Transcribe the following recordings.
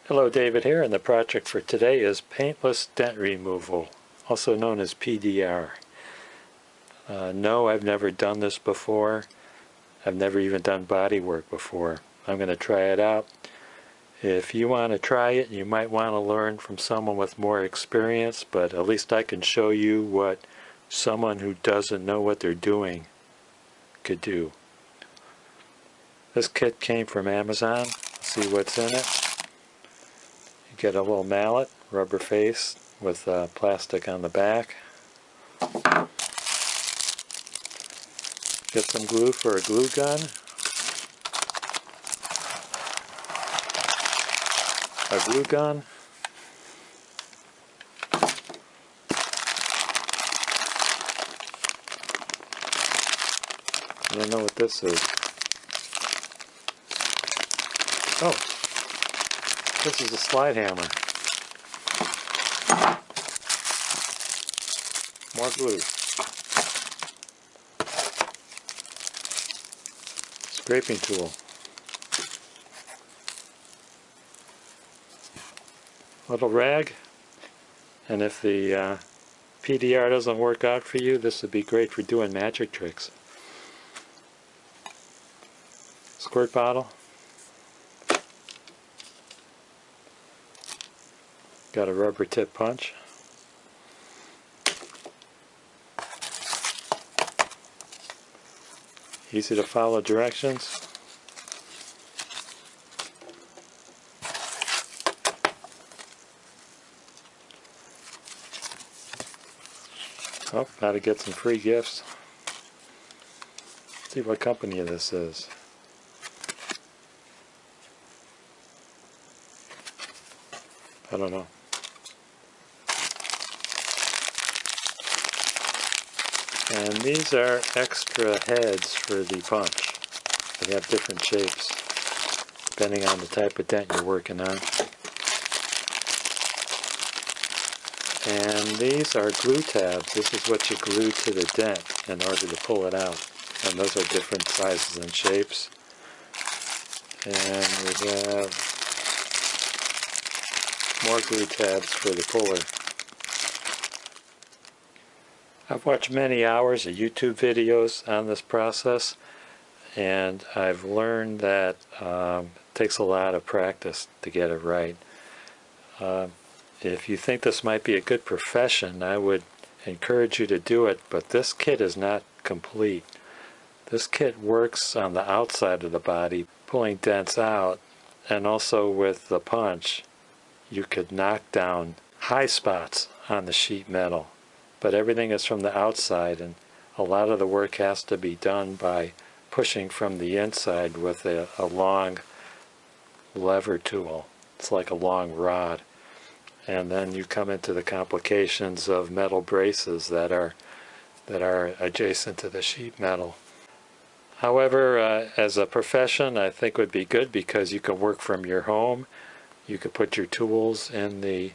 Hello, David here, and the project for today is paintless dent removal, also known as PDR. No, I've never done this before. I've never even done body work before. I'm going to try it out. If you want to try it, you might want to learn from someone with more experience, but at least I can show you what someone who doesn't know what they're doing could do. This kit came from Amazon. Let's see what's in it. You get a little mallet, rubber face with plastic on the back. Get some glue for a glue gun. A glue gun. I don't know what this is. Oh, this is a slide hammer. More glue. Scraping tool. Little rag. And if the PDR doesn't work out for you, this would be great for doing magic tricks. Squirt bottle. Got a rubber tip punch. Easy to follow directions. Oh, got to get some free gifts. Let's see what company this is. I don't know. And these are extra heads for the punch. They have different shapes depending on the type of dent you're working on. And these are glue tabs. This is what you glue to the dent in order to pull it out. And those are different sizes and shapes. And we have more glue tabs for the puller. I've watched many hours of YouTube videos on this process, and I've learned that it takes a lot of practice to get it right. If you think this might be a good profession, I would encourage you to do it, but this kit is not complete. This kit works on the outside of the body, pulling dents out, and also with the punch, you could knock down high spots on the sheet metal. But everything is from the outside, and a lot of the work has to be done by pushing from the inside with a long lever tool. It's like a long rod. And then you come into the complications of metal braces that are adjacent to the sheet metal. However, as a profession, I think would be good because you can work from your home. You could put your tools in the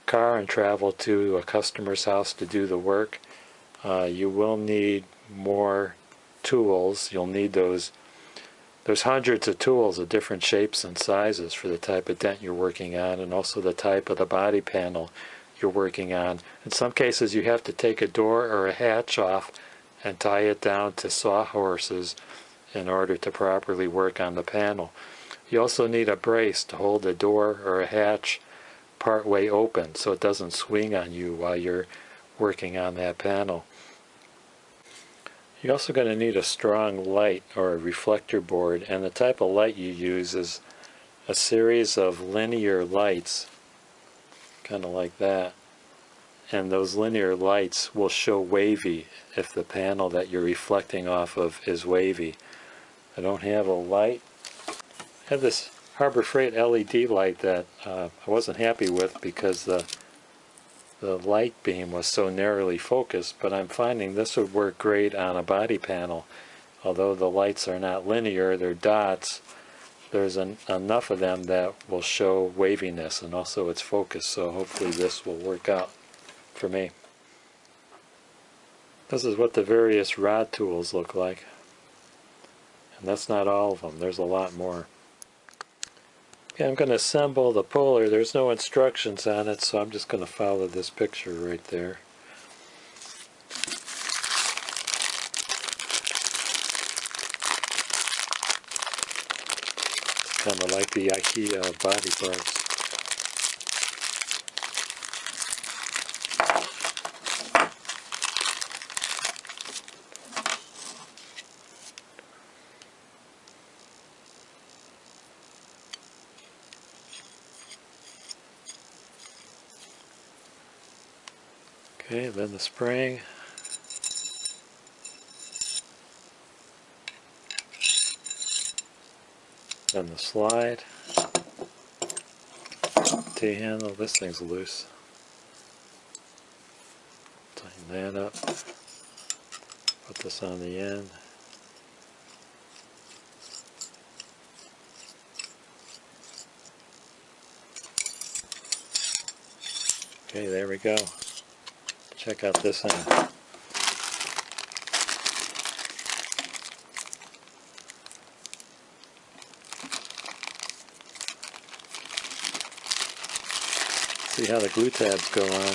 car and travel to a customer's house to do the work. You will need more tools. You'll need there's hundreds of tools of different shapes and sizes for the type of dent you're working on, and also the type of the body panel you're working on. In some cases you have to take a door or a hatch off and tie it down to sawhorses in order to properly work on the panel. You also need a brace to hold a door or a hatch part way open so it doesn't swing on you while you're working on that panel. You're also going to need a strong light or a reflector board, and the type of light you use is a series of linear lights, kind of like that, and those linear lights will show wavy if the panel that you're reflecting off of is wavy. I don't have a light. I have this Harbor Freight LED light that I wasn't happy with because the light beam was so narrowly focused, but I'm finding this would work great on a body panel. Although the lights are not linear, they're dots, there's enough of them that will show waviness, and also it's focused, so hopefully this will work out for me. This is what the various rod tools look like. And that's not all of them, there's a lot more. Okay, I'm going to assemble the puller. There's no instructions on it, so I'm just going to follow this picture right there. Kind of like the IKEA body parts. Okay, then the spring. Then the slide. T-handle. This thing's loose. Tighten that up. Put this on the end. Okay, there we go. Check out this end. See how the glue tabs go on.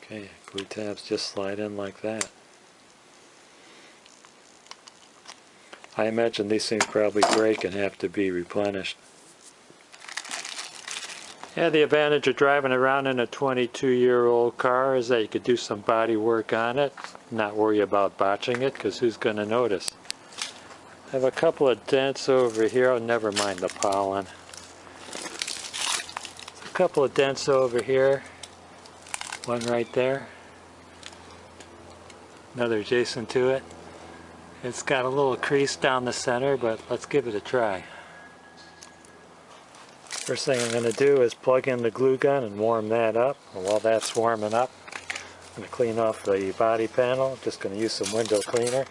Okay, glue tabs just slide in like that. I imagine these things probably break and have to be replenished. Yeah, the advantage of driving around in a 22-year-old car is that you could do some body work on it, not worry about botching it, because who's going to notice? I have a couple of dents over here. Oh, never mind the pollen. A couple of dents over here. One right there. Another adjacent to it. It's got a little crease down the center, but let's give it a try. First thing I'm going to do is plug in the glue gun and warm that up. And while that's warming up, I'm going to clean off the body panel. Just going to use some window cleaner.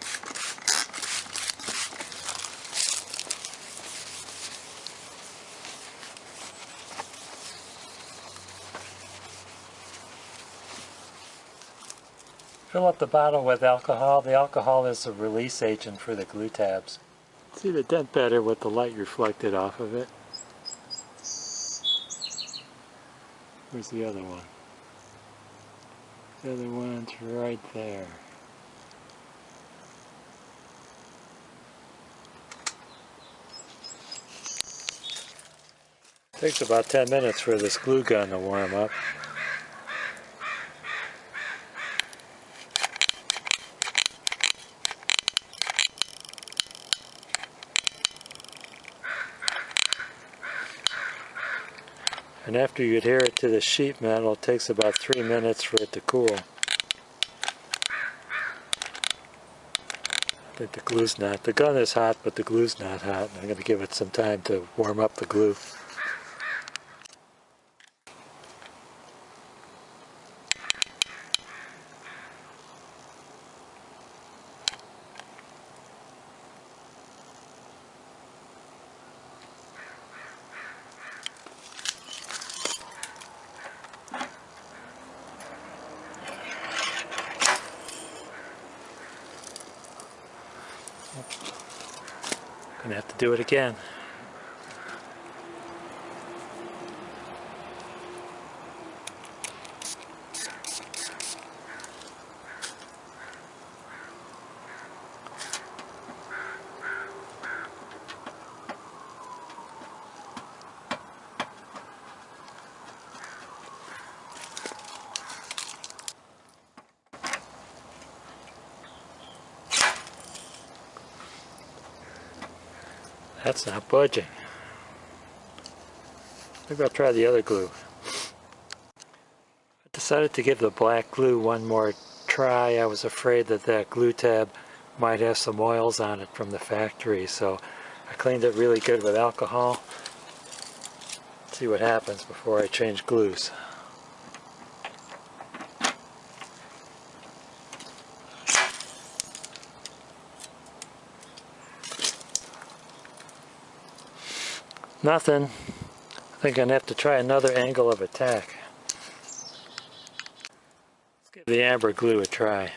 Fill up the bottle with alcohol. The alcohol is a release agent for the glue tabs. See the dent better with the light reflected off of it. Where's the other one? The other one's right there. Takes about 10 minutes for this glue gun to warm up. And after you adhere it to the sheet metal, it takes about 3 minutes for it to cool. I think the glue's not. The gun is hot, but the glue's not hot. I'm going to give it some time to warm up the glue. Gonna have to do it again. That's not budging. Maybe I'll try the other glue. I decided to give the black glue one more try. I was afraid that that glue tab might have some oils on it from the factory, so I cleaned it really good with alcohol. See what happens before I change glues. Nothing. I think I'm going to have to try another angle of attack. Let's give the amber glue a try.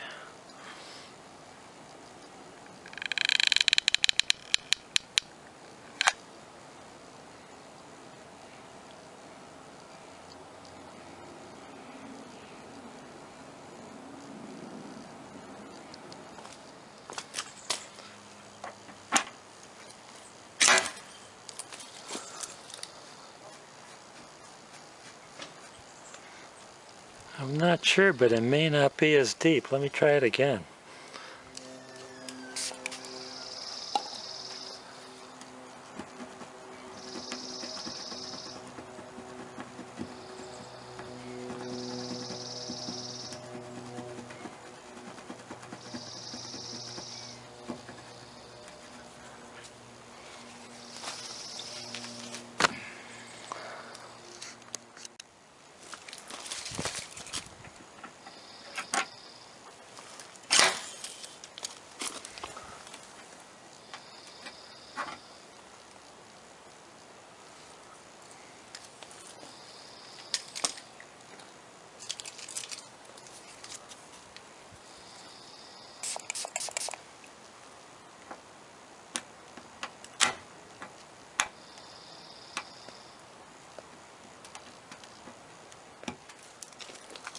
I'm not sure, but it may not be as deep. Let me try it again.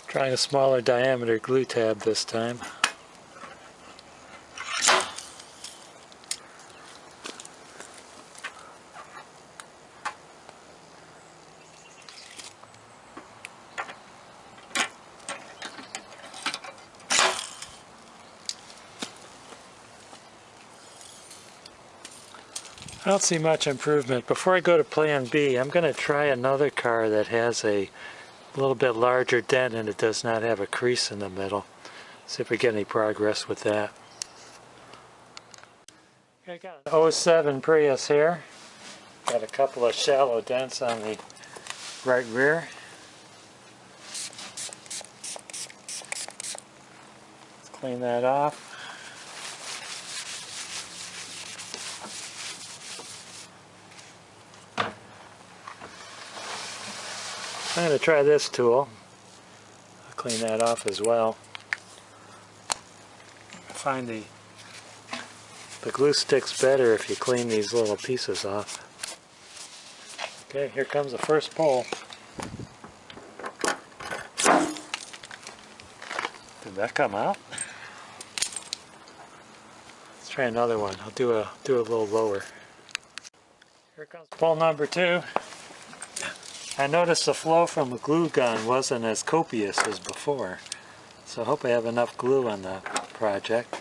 Trying a smaller diameter glue tab this time. I don't see much improvement. Before I go to plan B, I'm going to try another car that has a little bit larger dent and it does not have a crease in the middle. See if we get any progress with that. I got an '07 Prius here. Got a couple of shallow dents on the right rear. Let's clean that off. I'm going to try this tool. I'll clean that off as well. I find the glue sticks better if you clean these little pieces off. Okay, here comes the first pull. Did that come out? Let's try another one. I'll do a little lower. Here comes pull number 2. I noticed the flow from the glue gun wasn't as copious as before, so I hope I have enough glue on the project.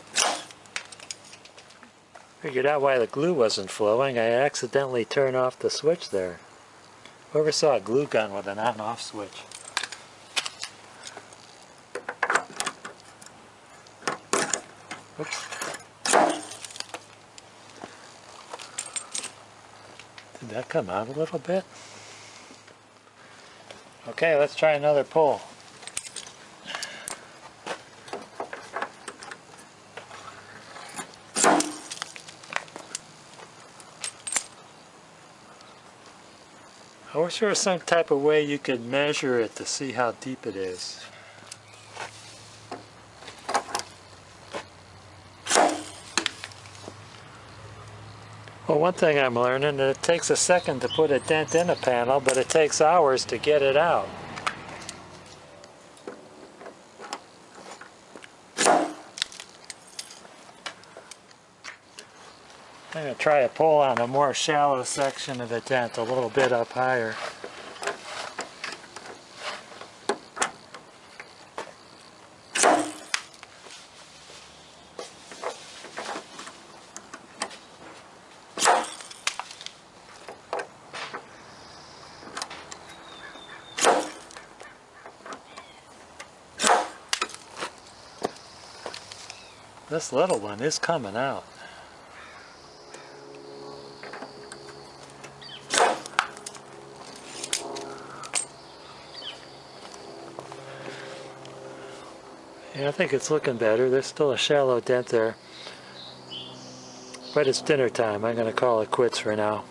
Figured out why the glue wasn't flowing. I accidentally turned off the switch there. Whoever saw a glue gun with an on-off switch? Oops. Did that come out a little bit? Okay, let's try another pull. I wish there was some type of way you could measure it to see how deep it is. Well, one thing I'm learning, that it takes a second to put a dent in a panel, but it takes hours to get it out. I'm going to try a pull on a more shallow section of the dent, a little bit up higher. This little one is coming out. Yeah, I think it's looking better. There's still a shallow dent there. But it's dinner time. I'm going to call it quits for now.